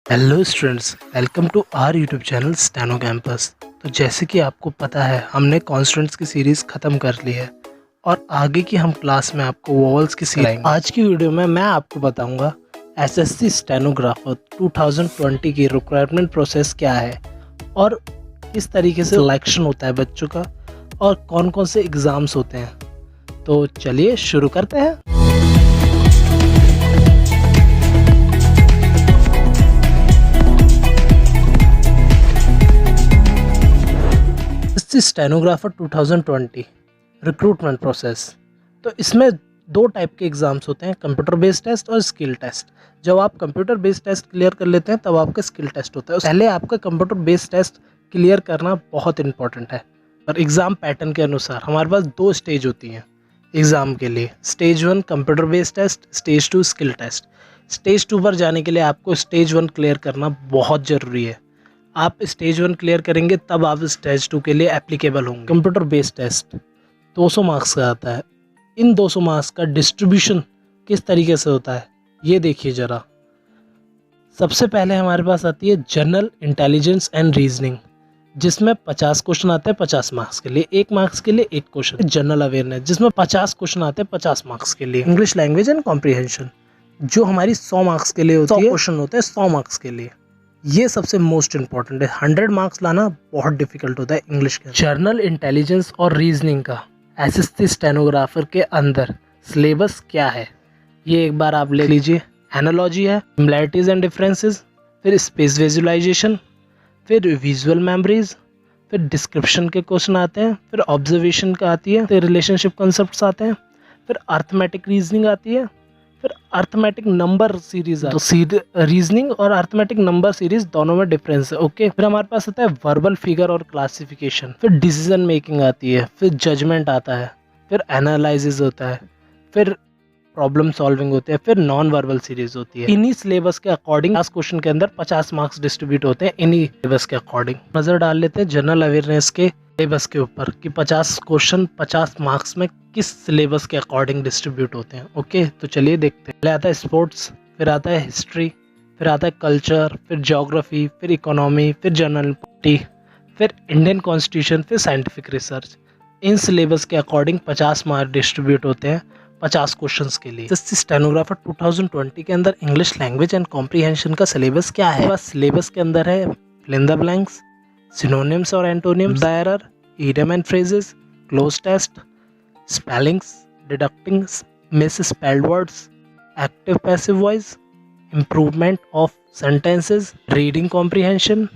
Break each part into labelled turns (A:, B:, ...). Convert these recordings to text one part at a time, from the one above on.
A: Hello students, welcome to our YouTube channel Steno Campus. तो जैसे कि आपको पता है, हमने कॉन्स्टेंट्स की सीरीज़ ख़त्म कर ली है और आगे की हम क्लास में आपको वोवल्स की सीरीज आज की वीडियो में मैं आपको बताऊंगा एसएससी स्टेनोग्राफर 2020 की रिक्वायरमेंट प्रोसेस क्या है और किस तरीके से सिलेक्शन होता है बच्चों का और कौन कौन से एग्ज़ाम्स होते हैं। तो चलिए शुरू करते हैं। Stenographer 2020 recruitment process. तो इसमें दो टाइप के एग्ज़ाम्स होते हैं, कंप्यूटर बेस्ड टेस्ट और स्किल टेस्ट। जब आप कंप्यूटर बेस्ड टेस्ट क्लियर कर लेते हैं तब आपका स्किल टेस्ट होता है। पहले आपका कंप्यूटर बेस्ड टेस्ट क्लियर करना बहुत इंपॉर्टेंट है। और एग्ज़ाम पैटर्न के अनुसार हमारे पास दो स्टेज होती हैं एग्ज़ाम के लिए। Stage 1 computer based test, stage 2 skill test. Stage 2 पर जाने के लिए आपको स्टेज 1 क्लियर करना बहुत ज़रूरी है। आप स्टेज 1 क्लियर करेंगे तब आप स्टेज 2 के लिए एप्लीकेबल होंगे। कंप्यूटर बेस्ड टेस्ट 200 मार्क्स का आता है। इन 200 मार्क्स का डिस्ट्रीब्यूशन किस तरीके से होता है ये देखिए ज़रा। सबसे पहले हमारे पास आती है जनरल इंटेलिजेंस एंड रीजनिंग, जिसमें 50 क्वेश्चन आते हैं 50 मार्क्स के लिए। 1 मार्क्स के लिए 1 क्वेश्चन। जनरल अवेयरनेस, जिसमें 50 क्वेश्चन आते हैं 50 मार्क्स के लिए। इंग्लिश लैंग्वेज एंड कॉम्प्रीहेंशन, जो हमारी 100 मार्क्स के लिए होती है। 100 क्वेश्चन होते हैं 100 मार्क्स के लिए। ये सबसे मोस्ट इंपॉर्टेंट है। 100 मार्क्स लाना बहुत डिफिकल्ट होता है इंग्लिश के। जर्नल इंटेलिजेंस और रीजनिंग का एसएससी स्टेनोग्राफर के अंदर सिलेबस क्या है ये एक बार आप ले लीजिए। एनालॉजी है, सिमिलैरिटीज एंड डिफरेंसेस, फिर स्पेस विजुअलाइजेशन, फिर विजुअल मेमोरीज, फिर डिस्क्रिप्शन के क्वेश्चन आते हैं, फिर ऑब्जर्वेशन का आती है, फिर रिलेशनशिप कॉन्सेप्ट्स आते हैं, फिर अर्थमेटिक रीजनिंग आती है, फिर अर्थमेटिक नंबर सीरीज। तो रीजनिंग और अर्थमेटिक नंबर सीरीज दोनों में डिफरेंस है। ओके, फिर हमारे पास आता है वर्बल फिगर और क्लासिफिकेशन, फिर डिसीजन मेकिंग आती है, फिर जजमेंट आता है, फिर एनालिसिस होता है, फिर प्रॉब्लम सॉल्विंग होते हैं, फिर नॉन वर्बल सीरीज होती है। इन्हीं सिलेबस के अकॉर्डिंग 50 क्वेश्चन के अंदर 50 मार्क्स डिस्ट्रीब्यूट होते हैं। इन्हीं सिलेबस के अकॉर्डिंग नजर डाल लेते हैं जनरल अवेयरनेस के सिलेबस के ऊपर कि 50 क्वेश्चन 50 मार्क्स में किस सिलेबस के अकॉर्डिंग डिस्ट्रीब्यूट होते हैं। ओके, तो चलिए देखते हैं। पहले आता है स्पोर्ट्स, फिर आता है हिस्ट्री, फिर आता है कल्चर, फिर ज्योग्राफी, फिर इकोनॉमी, फिर जनरल पॉलिटी, फिर इंडियन कॉन्स्टिट्यूशन, फिर साइंटिफिक रिसर्च। इन सिलेबस के अकॉर्डिंग 50 मार्क्स डिस्ट्रीब्यूट होते हैं 50 क्वेश्चंस के लिए। एसएससी स्टेनोग्राफर 2020 के अंदर इंग्लिश लैंग्वेज एंड कॉम्प्रीहेंशन का सिलेबस क्या है? बस सिलेबस के अंदर है fill in the blanks, synonyms और antonyms, the error, idiom and phrases, cloze test, spellings, deducting misspelled words, active passive voice, improvement of sentences, reading comprehension,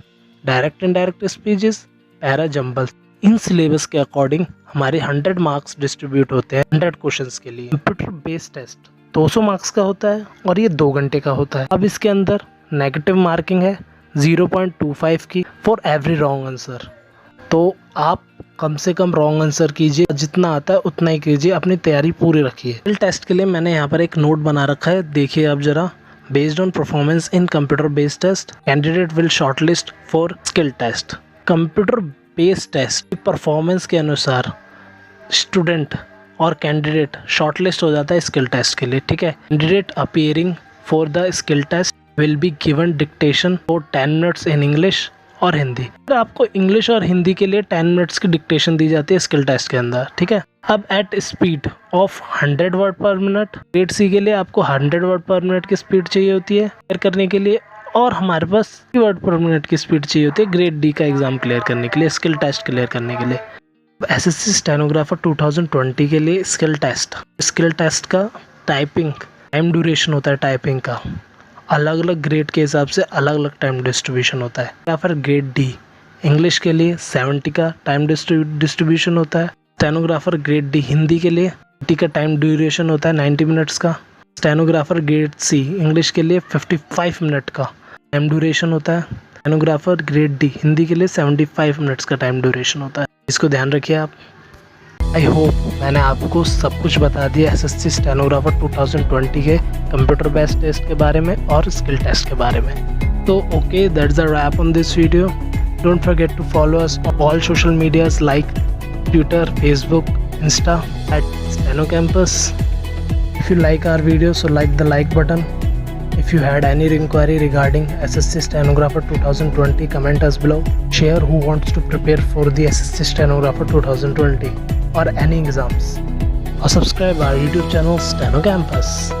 A: direct indirect speeches, para jumbles. इन syllabus के according हमारे 100 marks distribute होते हैं 100 questions के लिए। Computer based test 200 marks का होता है और ये 2 घंटे का होता है। अब इसके अंदर नेगेटिव मार्किंग है 0.25 की फॉर एवरी रॉन्ग आंसर। तो आप कम से कम रॉन्ग आंसर कीजिए, जितना आता है उतना ही कीजिए, अपनी तैयारी पूरी रखिए। स्किल टेस्ट के लिए मैंने यहाँ पर एक नोट बना रखा है, देखिए आप जरा। Based on performance in computer based test, candidate will shortlist for skill test. Computer based test performance के अनुसार स्टूडेंट और कैंडिडेट शॉर्टलिस्ट हो जाता है स्किल टेस्ट के लिए। ठीक है, candidate appearing for the skill test will be given dictation for 10 minutes in English और हिंदी। तो आपको इंग्लिश और हिंदी के लिए 10 मिनट्स की डिक्टेशन दी जाती है स्किल टेस्ट के अंदर। ठीक है, अब at speed of 100 word per minute. Grade C के लिए आपको 100 वर्ड पर मिनट की स्पीड चाहिए होती है क्लियर करने के लिए, और हमारे पास 30 वर्ड पर मिनट की स्पीड चाहिए होती है ग्रेड डी का एग्जाम क्लियर करने के लिए, स्किल टेस्ट क्लियर करने के लिए। एसएससी स्टेनोग्राफर 2020 के लिए स्किल टेस्ट का टाइपिंग टाइम ड्यूरेशन होता है। टाइपिंग का अलग अलग ग्रेड के हिसाब से अलग अलग टाइम डिस्ट्रीब्यूशन होता है। या फिर ग्रेड डी इंग्लिश के लिए 70 का टाइम डिस्ट्रीब्यूशन होता है। स्टेनोग्राफर ग्रेड डी हिंदी के लिए 80 का टाइम ड्यूरेशन होता है 90 मिनट्स का। स्टेनोग्राफर ग्रेड सी इंग्लिश के लिए 55 मिनट का टाइम ड्यूरेशन होता है। स्टेनोग्राफर ग्रेड डी हिंदी के लिए 75 मिनट्स का टाइम ड्यूरेशन होता है। इसको ध्यान रखिए आप। आई होप मैंने आपको सब कुछ बता दिया एसएससी स्टेनोग्राफर 2020 के कंप्यूटर बेस्ड टेस्ट के बारे में और स्किल टेस्ट के बारे में। तो okay, that's the wrap on this video. Don't forget to follow us on all social medias like Twitter, Facebook, Insta at Steno Campus. If you like our video, so like the like button. If you had any inquiry regarding SSC Stenographer 2020, comment us below. Share who wants to prepare for the SSC Stenographer 2020 or any exams. Or subscribe our YouTube channel Steno Campus.